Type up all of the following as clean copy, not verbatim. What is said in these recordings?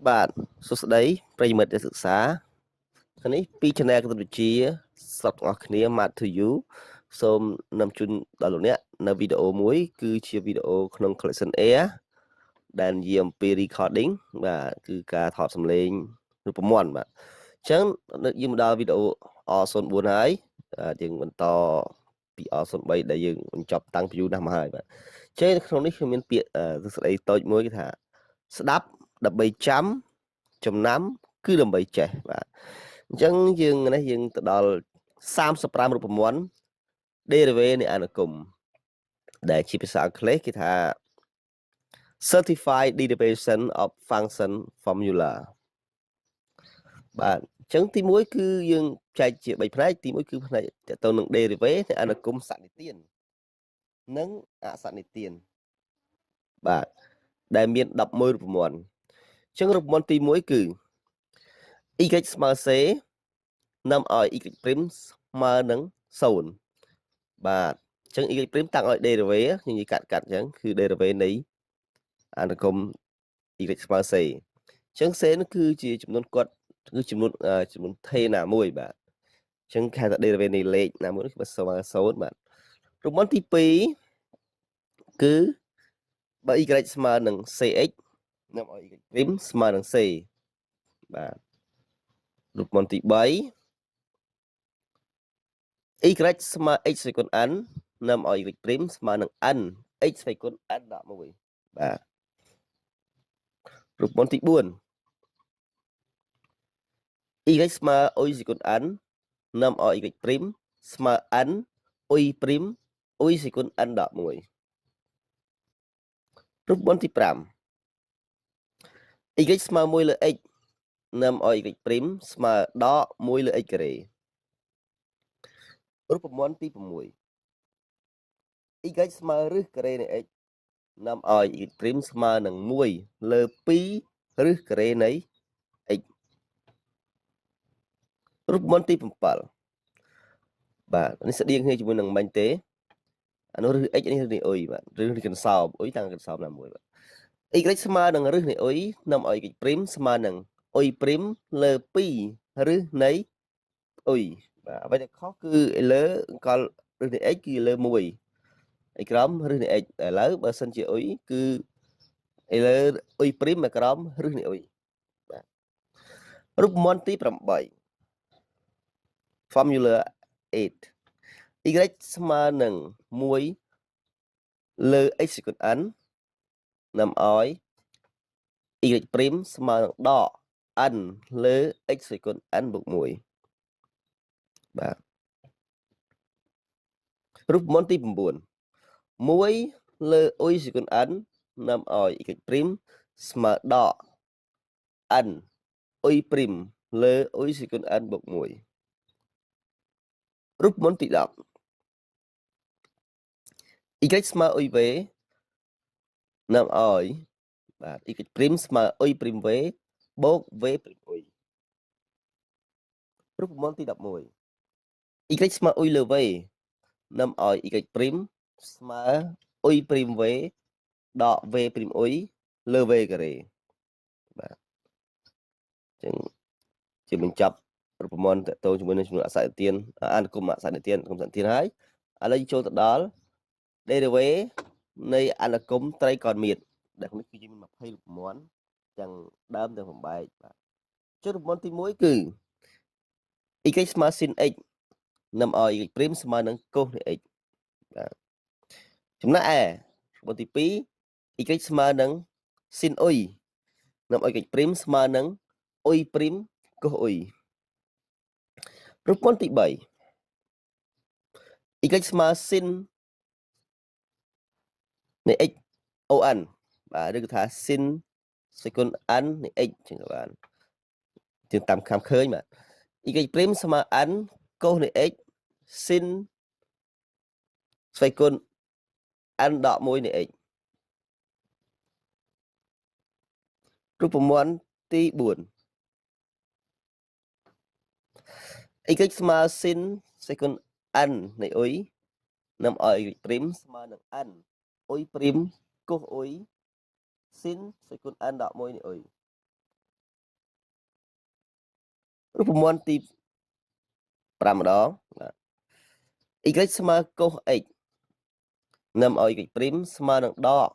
បាទសួស្តីប្រិយមិត្តអ្នកសិក្សាថ្ងៃនេះពី Channel គណិតវិទ្យាសប្តាហ៍ទាំងអស់គ្នា Math to you សូមនាំជូនដល់លោកអ្នកនៅវីដេអូមួយគឺជាវីដេអូក្នុង Collection Air ដែលនិយាយអំពី recording បាទគឺការថតសំឡេងរូបមន្តបាទអញ្ចឹងយើងមកដល់វីដេអូ R04 ហើយយើងបន្តពី R03 ដែលយើងបញ្ចប់តាំងពីយូរណាស់មកហើយបាទអញ្ចឹងនៅក្នុងនេះខ្ញុំមានពាក្យស្ដីតូចមួយគេថាស្ដាប់ដើម្បីចាំចំណាំគឺដើម្បីចេះបាទអញ្ចឹងយើងទៅដល់35រូបមន្ត Derivation នៃអានុគមដែលជាភាសាអង់គ្លេសគេថា Certified Derivation of Function Formula បាទអញ្ចឹងទី1គឺយើងចែកជា3ផ្នែកទី1គឺផ្នែកតទៅនឹង Derivation នៃអានុគមសនិទាននិងអសនិទានបាទដែលមាន11រូបមន្តអញ្ចឹងរូបមន្តទី1គឺ y ស្មើ c នាំឲ្យ y' ស្មើនឹង0បាទអញ្ចឹង y' តាំងឲ្យ derivative ខ្ញុំនិយាយកាត់អញ្ចឹងគឺ derivative នៃអានុគម y ស្មើ c អញ្ចឹង c នោះគឺជាចំនួនគាត់គឺចំនួនថេណាមួយបាទអញ្ចឹងគេហៅថា derivative នៃលេខណាមួយគឺស្មើ0បាទរូបមន្តទី2គឺបើ y ស្មើនឹង cx នាំឲ្យ y' ស្មើនឹង c បាទរូបមន្តទី3y ស្មើ x សេគុណ n នាំឲ្យ y' ស្មើនឹង n x សេគុណ n ដក1បាទរូបមន្តទី4 y ស្មើ y សេគុណ n នាំឲ្យ y' ស្មើ n y' y សេគុណ n ដក1រូបមន្តទី5 y ស្មើ1លើ x នាំឲ្យ y' ស្មើដក1លើ x ការ៉េរូបមន្តទី6 y ស្មើរឹសការ៉េនៃ x នាំឲ្យ y' ស្មើនឹង1លើ2រឹសការ៉េនៃ x រូបមន្តទី7បាទនេះស្តៀងគ្នាជាមួយនឹងមិញទេអានោះរឹស x នេះរឹសនៃ y បាទរឹសនៃកន្សោប y តាំងកន្សោបណាមួយបាទ y ស្មើនឹងរឹសនៃ y នាំឲ្យ y' ស្មើនឹង y' លើ2រឹសនៃ y បាទអ្វីដែលខុសគឺលើកលរឹសនៃ x គឺលើ1ឯក្រោមរឹសនៃ x ឥឡូវបើសិនជា y គឺលើ y' ឯក្រោមរឹសនៃ y បាទរូបមន្តទី8 Formula 8 y ស្មើនឹង1លើ x សេគុណ n នាំឲ្យ y' ស្មើនឹងដក n លើ x សេគុណ n បូក1បាទរូបមន្តទី9 1លើ y សេគុណ n នាំឲ្យ y' ស្មើដក n y' លើ y សេគុណ n បូក1រូបមន្តទី10 y ស្មើ y v នាំឲ្យបាទ y' ស្មើ y' v បូក v' y រូបមន្តទី11 y ស្មើ y លើ v នាំឲ្យ y' ស្មើ y' v ដក v' y លើ v ការ៉េបាទអញ្ចឹងជាបញ្ចប់រូបមន្តតទៅជាមួយនឹងចំនួនអក្សរទានអានុគមអក្សរទានគុំសន្តានហើយឥឡូវចូលទៅដល់ Derivation នៃអានុគមត្រីកោណមៀតដែលក្នុងនេះគឺយើងមាន20រូបមន្តទាំងដើមទាំងបំបែកបាទចុះរូបមន្តទី1គឺ y ស្មើ sin x នាំឲ្យ y' ស្មើនឹង cos នៃ x បាទចំណែកឯរូបមន្តទី2 y ស្មើនឹង sin y នាំឲ្យ y' ស្មើនឹង y' cos y រូបមន្តទី3 y ស្មើ sin នៃ x on បាទឬក៏ថា sin សេគុណ n នៃ x ចឹងក៏បានជាងតាមខាំឃើញបាទ y' ស្មើ n cos នៃ x sin សេគុណ n ដក1នៃ x រូបមន្តទី4 y ស្មើ sin សេគុណ n នៃ y នាំឲ្យ y' ស្មើនឹង n y' cos y sin សេគុណ n ដក1នៃ y រូបមន្តទី5ម្ដង y ស្មើកុស x នាំឲ្យ y' ស្មើនឹងដក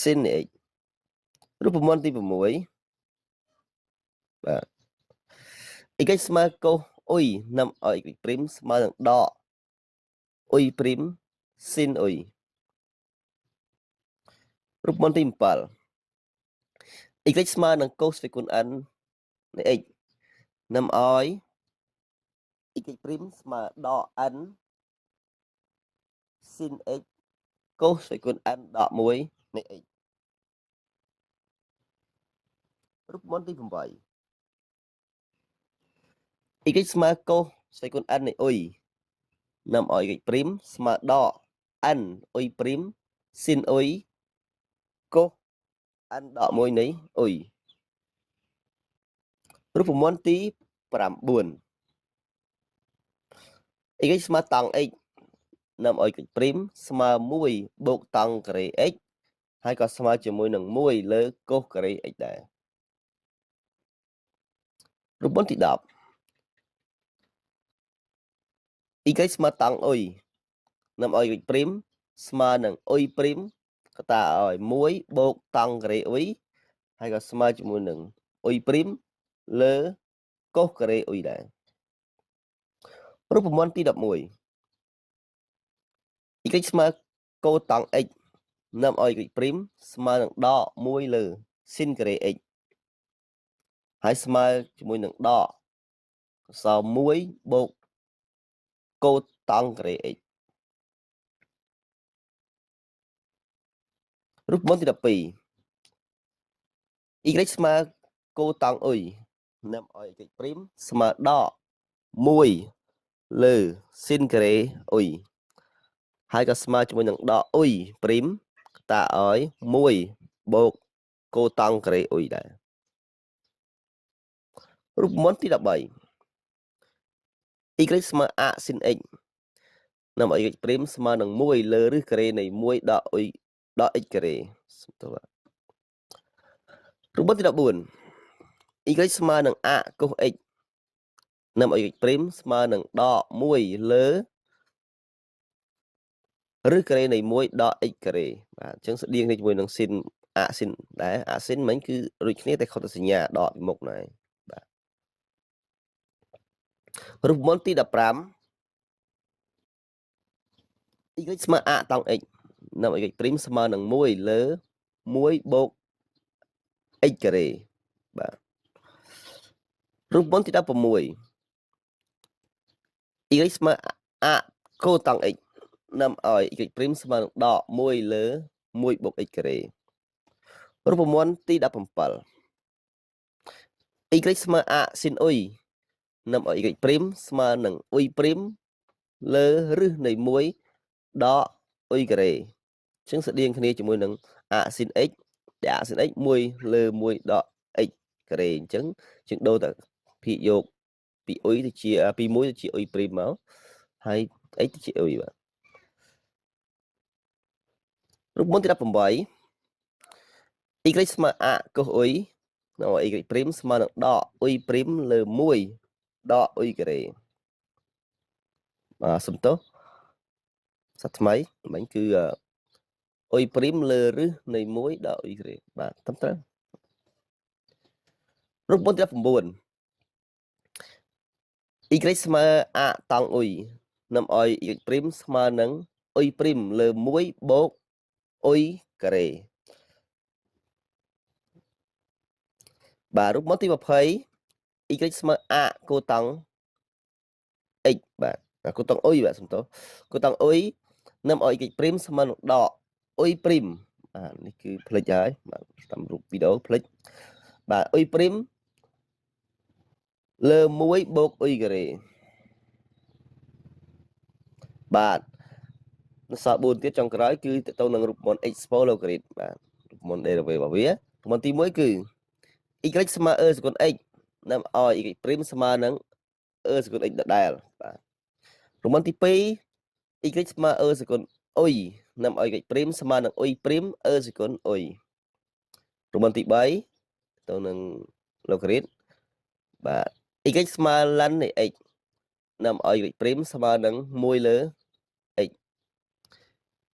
sin x រូបមន្តទី6 បាទ y ស្មើកុស y នាំឲ្យ y' ស្មើនឹងដក y' sin y រូបមន្តទី7 y ស្មើនឹងកុសទ្វេគុណ n នៃ x នាំឲ្យ y' ស្មើដក n sin x កុសទ្វេគុណ n ដក 1 នៃ x រូបមន្តទី8 y ស្មើកុសទ្វេគុណ n នៃ y នាំឲ្យ y' ស្មើដក n y' sin y កុស n ដក 1 នៃ y រូបមន្តទី9 y ស្មើតង់ x នាំឲ្យ y' ស្មើ1បូកតង់ការ៉េ x ហើយក៏ស្មើជាមួយនឹង1លើកុសការ៉េ x ដែររូបមន្តទី10 y ស្មើតង់ y នាំឲ្យ y' ស្មើនឹង y' កតាឲ្យ1បូកតង់ការ៉េ y ហើយក៏ស្មើជាមួយនឹង y' លើកុសការ៉េ y ដែររូបមន្តទី11 y ស្មើកូតង់ x នាំឲ្យ y' ស្មើនឹងដក1លើ sin ការ៉េ x ហើយស្មើជាមួយនឹងដកអក្សរ1បូកកូតង់ការ៉េ x រូបមន្តទី12 y ស្មើកូតង់ y នាំឲ្យ y' ស្មើដក1លើ sin ការ៉េ y ហើយក៏ស្មើជាមួយនឹងដក y' កតាឲ្យ1បូកកូតង់ការ៉េ y ដែររូបមន្តទី13 y ស្មើអាក sin x នាំឲ្យ y' ស្មើនឹង1លើឫសការ៉េនៃ1ដក y ដក x ការ៉េរូបមន្តទី14 y ស្មើនឹងអាកកុស x នាំឲ្យ y' ស្មើនឹងដក1លើឬការ៉េនៃ1ដក x ការ៉េបាទអញ្ចឹងស្តៀងគ្នាជាមួយនឹង sin អាក sin ដែរអាក sin មិញគឺដូចគ្នាតែខុសតែសញ្ញាដកពីមុខណាបាទរូបមន្តទី15 y ស្មើអាកតង់ x នាំឲ្យ y' ស្មើនឹង1លើ1បូក x ការ៉េបាទរូបមន្តទី16 y ស្មើអាកកូតង់ x នាំឲ្យ y' ស្មើនឹងដក1លើ1បូក x ការ៉េរូបមន្តទី17 y ស្មើអាក sin y នាំឲ្យ y' ស្មើនឹង y' លើឫសនៃ1ដក y ការ៉េអញ្ចឹងស្តៀងគ្នាជាមួយនឹងអាក sin x ដែលអាក sin x 1លើ1ដក x ការ៉េអញ្ចឹងយើងដូរតែភាគយកពី y ទៅជាពី1ទៅជា y' មកហើយ x ទៅជា y បាទរូបមន្តទី18 y ស្មើអាកកុស y នាំឲ្យ y' ស្មើនឹងដក y' លើ1ដក y ការ៉េបាទសំទោសសាថ្មីមិញគឺ y' លើឫសនៃ1ដក y ការ៉េបាទត្រឹមត្រូវរូបមន្តទី19 y ស្មើអាកតង់ y នាំឲ្យ y' ស្មើនឹង y' លើ1បូក y ការ៉េបាទរូបមន្តទី20 y ស្មើអាកកូតង់ x បាទកូតង់ y បាទសំទោសកូតង់ y នាំឲ្យ y' ស្មើនឹងដក y' បាទនេះគឺផ្លេចហើយបាទតាមរូបវីដេអូផ្លេចបាទ y' លើ1បូក y ការ៉េបាទអក្សរ4ទៀតចុងក្រោយគឺទៅនឹងរូបមន្ត expo logarit បាទរូបមន្ត derivative របស់វារូបមន្តទី1គឺ y ស្មើ e សកុន x នាំឲ្យ y' ស្មើនឹង e សកុន x ដដែលបាទរូបមន្តទី2 y ស្មើ e សកុន y នាំឲ្យ y' ស្មើនឹង y' e សកុន y រូបមន្តទី3ទៅនឹង logarit បាទ y ស្មើលននៃ x នាំឲ្យ y' ស្មើនឹង1លើ x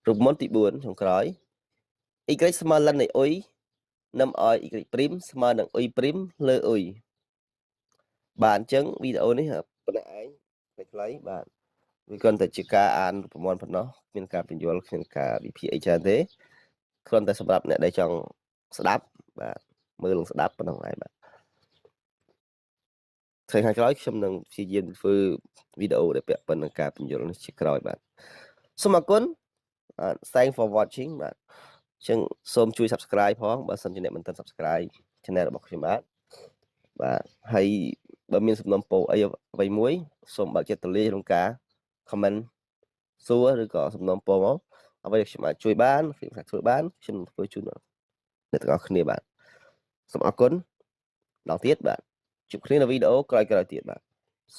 រូបមន្តទី4ចុងក្រោយ y ស្មើលននៃ y នាំឲ្យ y' ស្មើនឹង y' លើ y បាទអញ្ចឹងវីដេអូនេះប៉ុណ្ណេះឯងខ្លីៗបាទវាគ្រាន់តែជាការអានប្រព័ន្ធប៉ុណ្ណោះគ្មានការបញ្យល់គ្មានការវិភាគអីច្រើនទេគ្រាន់តែសម្រាប់អ្នកដែលចង់ស្ដាប់បាទមើលនឹងស្ដាប់ប៉ុណ្ណឹងឯងបាទថ្ងៃខាងក្រោយខ្ញុំនឹងព្យាយាមធ្វើវីដេអូដែលពាក់ព័ន្ធនឹងការបញ្យល់នេះជាក្រោយបាទសូមអរគុណthank for watching បាទអញ្ចឹងសូមជួយ subscribe ផងបើសិនជាអ្នកមិនទាន់ subscribe channel របស់ខ្ញុំបាទហើយបើមានសំណុំពរអីអ្វីមួយសូមបើកចិត្តទូលាយក្នុងការ comment សួរឬក៏សំណុំពរមកអ្វីដែលខ្ញុំអាចជួយបានខ្ញុំអាចធ្វើបានខ្ញុំនឹងធ្វើជូនអ្នកទាំងអស់គ្នាបាទសូមអរគុណដល់ទៀតបាទជួបគ្នានៅវីដេអូក្រោយៗទៀតបាទ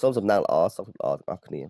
សូមសំណាងល្អសុខល្អទាំងអស់គ្នា